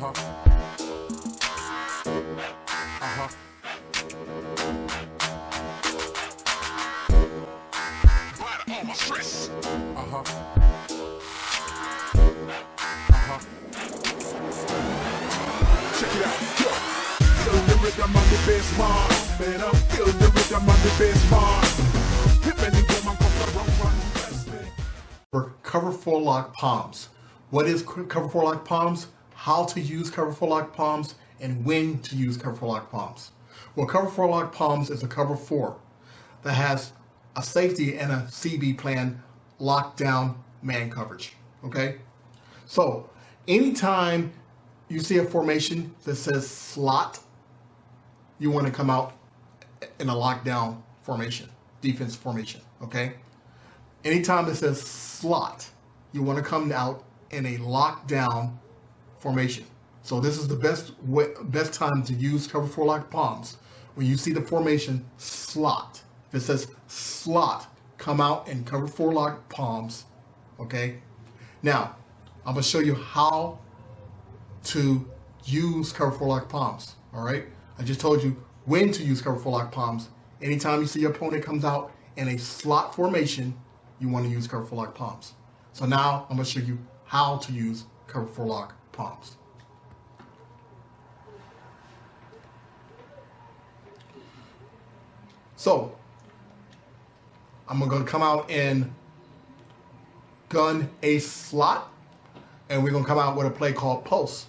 Check it out, yo. Feel the rhythm of the bass mark. Man up, feel the rhythm of the bass mark. For cover 4 lock palms. What is cover 4 lock palms? How to use cover 4 lock palms, and when to use cover 4 lock palms. Well, cover 4 lock palms is a cover 4 that has a safety and a CB plan lockdown man coverage. Okay, so anytime you see a formation that says slot, you want to come out in a lockdown formation, defense formation. Okay, anytime it says slot, you want to come out in a lockdown formation. So this is the best time to use cover 4 lock palms. When you see the formation slot, if it says slot, come out in cover 4 lock palms. Okay. Now I'm gonna show you how to use cover 4 lock palms. All right. I just told you when to use cover 4 lock palms. Anytime you see your opponent comes out in a slot formation, you want to use cover 4 lock palms. So now I'm gonna show you how to use cover 4 lock palms. So I'm gonna come out and gun a slot, and we're gonna come out with a play called post.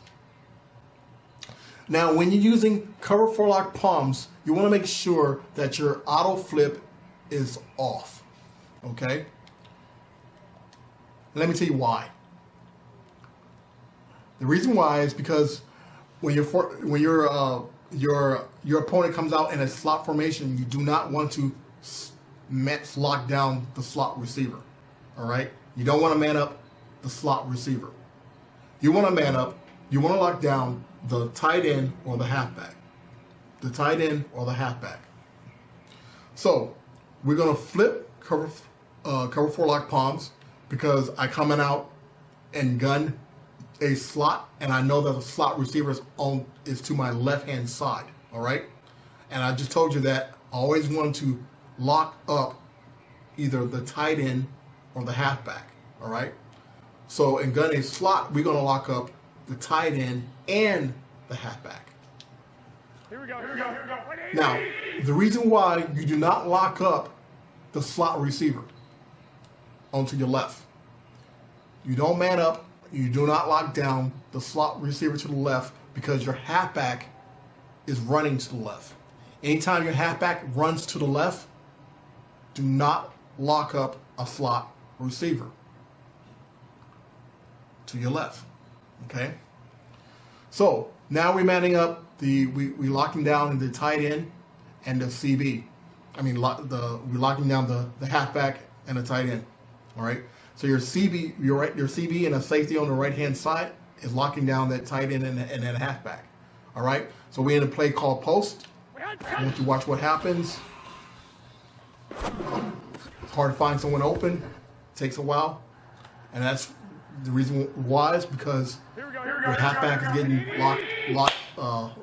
Now, when you're using cover 4 lock palms, you want to make sure that your auto flip is off. Okay. Let me tell you why. The reason why is because when your opponent comes out in a slot formation, you do not want to lock down the slot receiver. All right, you don't want to man up the slot receiver. You want to man up. You want to lock down the tight end or the halfback. The tight end or the halfback. So we're gonna flip cover 4 lock palms because I coming out and gun a slot, and I know that the slot receiver is to my left hand side. All right, and I just told you that I always want to lock up either the tight end or the halfback. All right, so in gun a slot, we're gonna lock up the tight end and the halfback. Here we go, here we go, here we go. Now, the reason why you do not lock up the slot receiver onto your left, you don't man up, you do not lock down the slot receiver to the left because your halfback is running to the left. Anytime your halfback runs to the left, do not lock up a slot receiver to your left. Okay? So now we're manning up we locking down the tight end and the CB. I mean, we're locking down the halfback and the tight end. All right. So your CB, your CB and a safety on the right hand side is locking down that tight end and that halfback. All right. So we're in a play called post. I want you to watch what happens. It's hard to find someone open. It takes a while, and that's the reason why is because your halfback is getting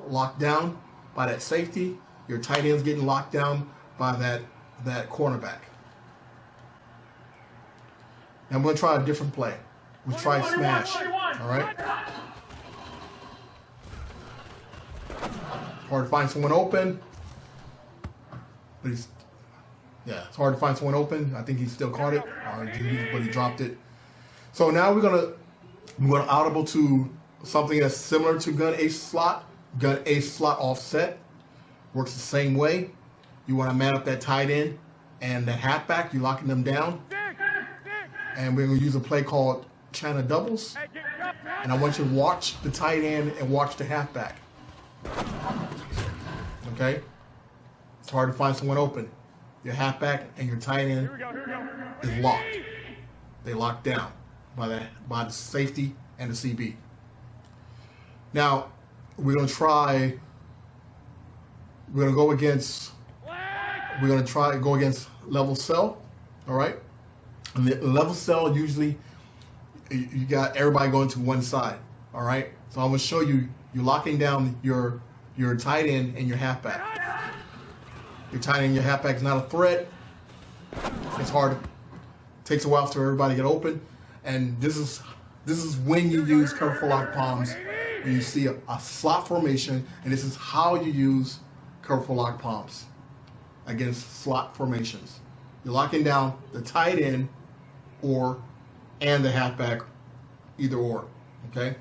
locked down by that safety. Your tight end is getting locked down by that cornerback. Now I'm going to try a different play. We'll try smash. All right. Hard to find someone open. But it's hard to find someone open. I think he still caught it, but he dropped it. So now we're gonna audible to something that's similar to gun a slot. Gun a slot offset works the same way. You want to man up that tight end and that halfback. You're locking them down, and we're gonna use a play called China doubles. And I want you to watch the tight end and watch the halfback. Okay, it's hard to find someone open. Your halfback and your tight end is locked. They locked down by the safety and the CB. Now we're gonna go against level cell. All right, and the level cell usually you got everybody going to one side. All right. So I'm gonna show you. You're locking down your tight end and your halfback. Your tight end and your halfback is not a threat. It's hard. It takes a while for everybody to get open, and this is when you use cover four lock palms. When you see a slot formation, and this is how you use cover four lock palms against slot formations. You're locking down the tight end and the halfback, either or. Okay.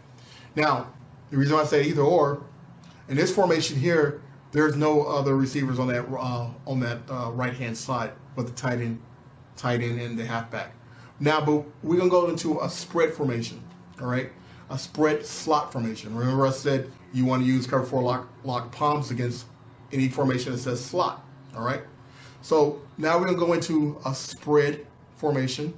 Now, the reason why I say either or, in this formation here, there's no other receivers on that right hand side but the tight end and the halfback. Now, but we're gonna go into a spread formation. All right, a spread slot formation. Remember, I said you want to use cover four lock palms against any formation that says slot. All right. So now we're gonna go into a spread formation.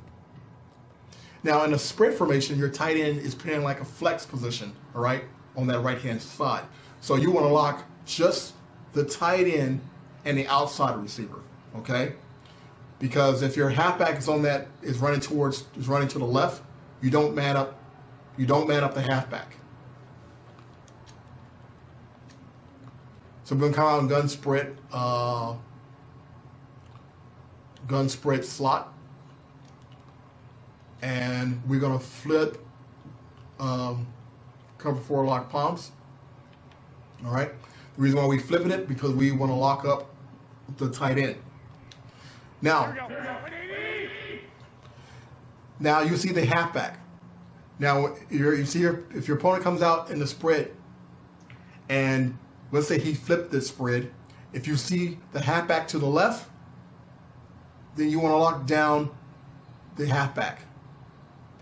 Now, in a spread formation, your tight end is playing like a flex position, all right, on that right-hand side. So you want to lock just the tight end and the outside receiver, okay? Because if your halfback is running to the left, you don't man up the halfback. So we're gonna come out and gun spread slot. And we're going to flip cover four lock palms. All right. The reason why we're flipping it because we want to lock up the tight end. Now you see the halfback. Now you see if your opponent comes out in the spread, and let's say he flipped this spread, if you see the halfback to the left, then you want to lock down the halfback.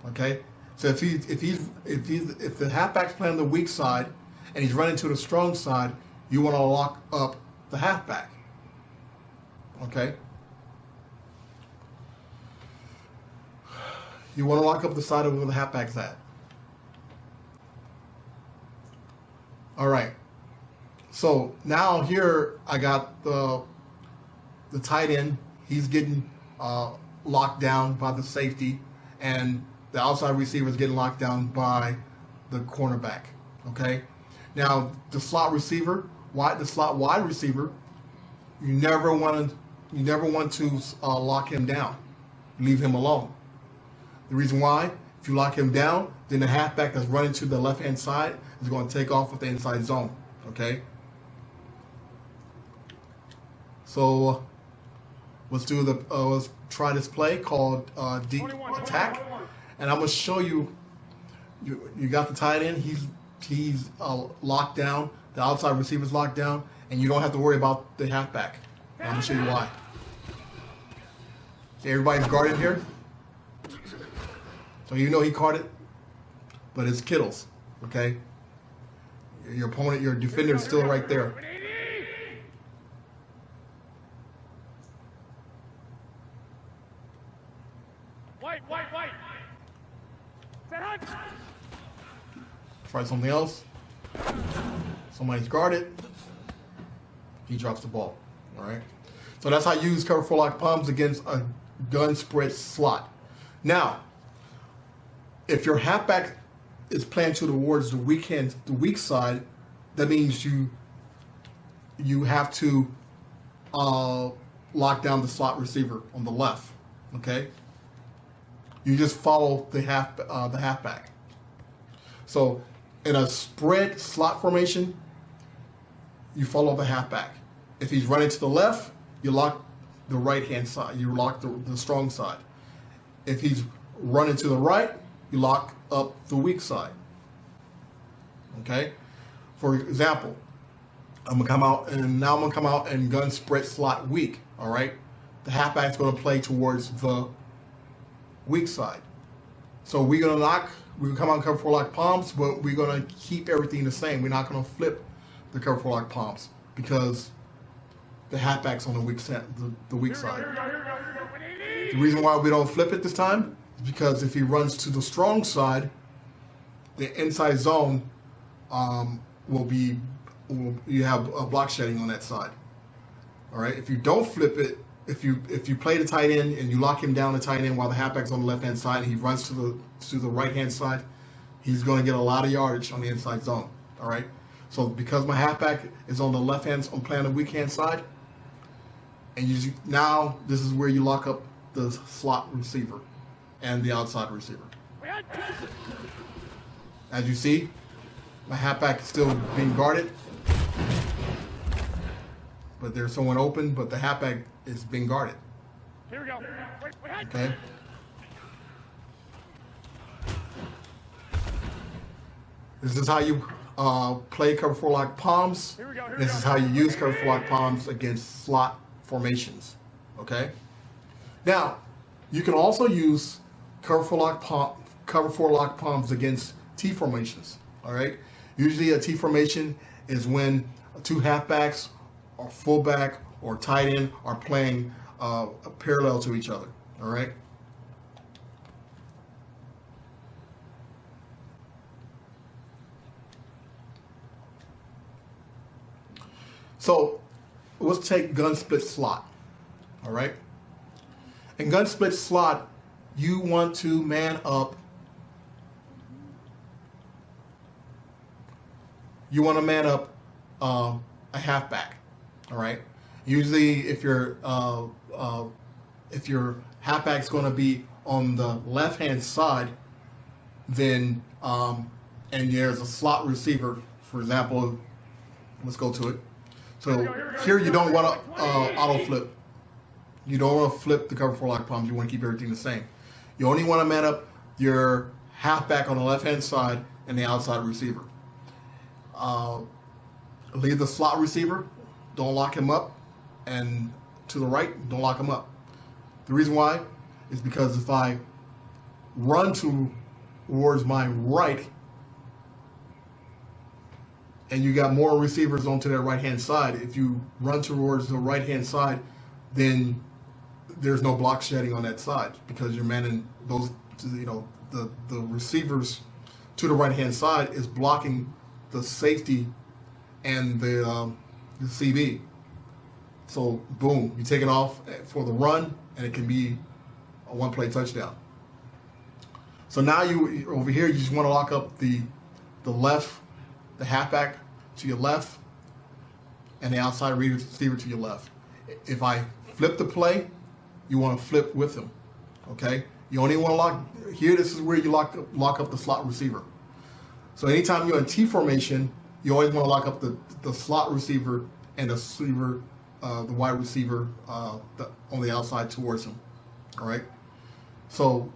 Okay, so if the halfback's playing the weak side and he's running to the strong side, you want to lock up the halfback. Okay, you want to lock up the side of where the halfback's at. All right, so now here I got the tight end. He's getting locked down by the safety, and the outside receiver is getting locked down by the cornerback. Okay. Now the slot wide receiver, you never want to lock him down. Leave him alone. The reason why, if you lock him down, then the halfback that's running to the left hand side is going to take off with the inside zone. Okay. So let's try this play called deep attack. And I'm going to show you, you got the tight end, he's locked down, the outside receiver's locked down, and you don't have to worry about the halfback. And I'm going to show you why. See, everybody's guarded here. So you know he caught it, but it's Kittles, okay? Your opponent, your defender is still right there. White. Try something else. Somebody's guarded. He drops the ball. All right. So that's how you use cover four lock palms against a gun spread slot. Now, if your halfback is playing towards the weak side, that means you have to lock down the slot receiver on the left. Okay. You just follow the halfback. So in a spread slot formation, you follow the halfback. If he's running to the left, you lock the right hand side. You lock the strong side. If he's running to the right, you lock up the weak side. Okay. For example, I'm gonna come out and gun spread slot weak. All right. The halfback's gonna play towards the weak side. So we're gonna come out and cover four lock palms, but we're gonna keep everything the same. We're not gonna flip the cover four lock palms because the halfback's on the weak side. The weak side. The reason why we don't flip it this time is because if he runs to the strong side, the inside zone you have a block shedding on that side. All right. If you don't flip it, if you play the tight end and you lock him down the tight end while the halfback's on the left hand side and he runs to the right hand side, he's going to get a lot of yardage on the inside zone. All right. So because my halfback is on the left hand, on playing the weak hand side, and now this is where you lock up the slot receiver and the outside receiver. As you see, my halfback is still being guarded, but there's someone open, but the halfback is being guarded. Here we go. Okay. This is how you play cover 4 lock palms. This is how you use cover 4 lock palms against slot formations. Okay. Now, you can also use cover 4 lock palms against T formations. All right. Usually, a T formation is when two halfbacks or fullback or tight end are playing parallel to each other. All right. So let's take gun split slot. All right. In gun split slot, you want to man up. You want to man up a halfback. All right. Usually, if your halfback's going to be on the left-hand side, then and there's a slot receiver, for example. Let's go to it. So here you don't want to auto flip. You don't want to flip the cover 4 lock palms. You want to keep everything the same. You only want to man up your halfback on the left-hand side and the outside receiver. Leave the slot receiver. Don't lock him up. And to the right, don't lock him up. The reason why is because if I run towards my right, and you got more receivers onto that right-hand side, if you run towards the right-hand side, then there's no block shedding on that side because you're manning those, the receivers to the right-hand side is blocking the safety and the CB. So, boom, you take it off for the run, and it can be a one-play touchdown. So now over here, you just want to lock up the left, the halfback to your left, and the outside receiver to your left. If I flip the play, you want to flip with him. Okay? You only want to lock here. This is where you lock up the slot receiver. So anytime you're in T formation, you always want to lock up the slot receiver and the receiver, the wide receiver on the outside towards him. All right. So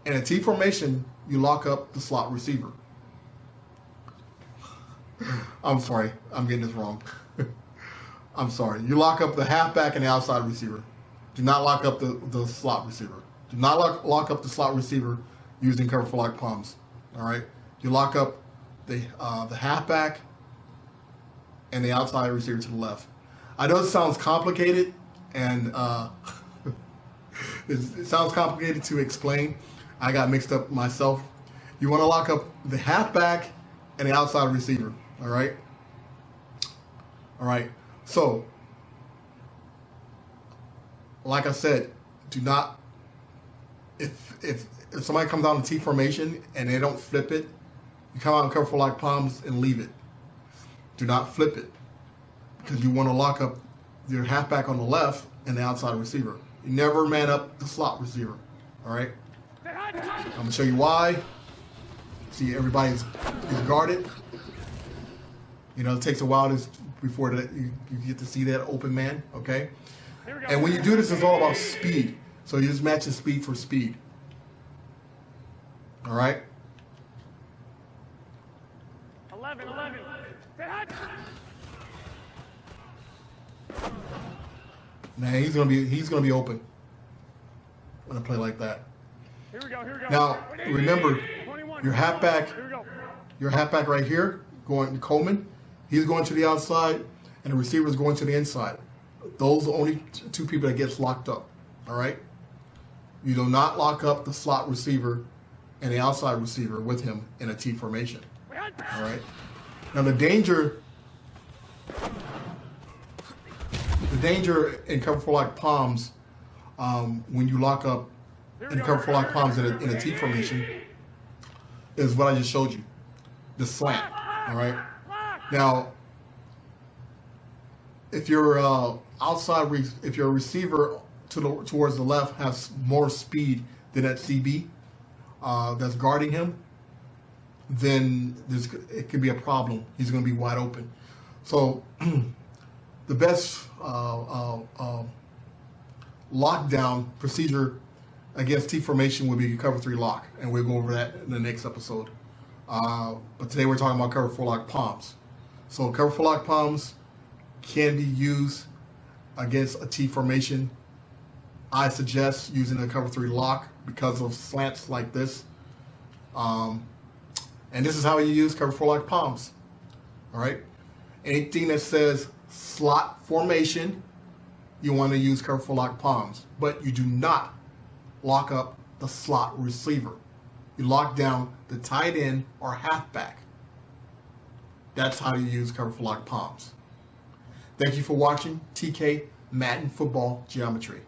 in a T formation, you lock up the slot receiver. I'm sorry, I'm getting this wrong. I'm sorry. You lock up the halfback and the outside receiver. Do not lock up the slot receiver. Do not lock up the slot receiver using cover 4 lock palms. All right. You lock up the halfback and the outside receiver to the left. I know it sounds complicated, and it sounds complicated to explain. I got mixed up myself. You want to lock up the halfback and the outside receiver. All right. All right. So, like I said, do not. If somebody comes out in T formation and they don't flip it, you come out and cover 4 lock palms and leave it. Do not flip it because you want to lock up your halfback on the left and the outside receiver. You never man up the slot receiver. All right. I'm gonna show you why. See, everybody's guarded. It takes a while before you get to see that open man. Okay. And when you do this, it's all about speed. So you just match the speed for speed. All right. 11. Now he's gonna be open when I play like that. Here we go. Now remember, 21. your halfback Here we go. your halfback right here going to Coleman. He's going to the outside, and the receiver is going to the inside. Those are only two people that gets locked up. All right. You do not lock up the slot receiver and the outside receiver with him in a T formation. All right. Now the danger in cover 4 lock palms, when you lock up in cover 4 lock palms in a T formation, is what I just showed you, the slant. All right. Now, if you're if your receiver towards the left has more speed than that CB that's guarding him, then it could be a problem. He's going to be wide open. So the best lockdown procedure against T formation would be cover 3 lock, and we'll go over that in the next episode. But today we're talking about cover 4 lock palms. So cover 4 lock palms can be used against a T formation. I suggest using a cover 3 lock because of slants like this. And this is how you use cover 4 lock palms. All right. Anything that says slot formation, you want to use cover 4 lock palms, but you do not lock up the slot receiver. You lock down the tight end or halfback. That's how you use cover 4 lock palms. Thank you for watching TK Madden Football Geometry.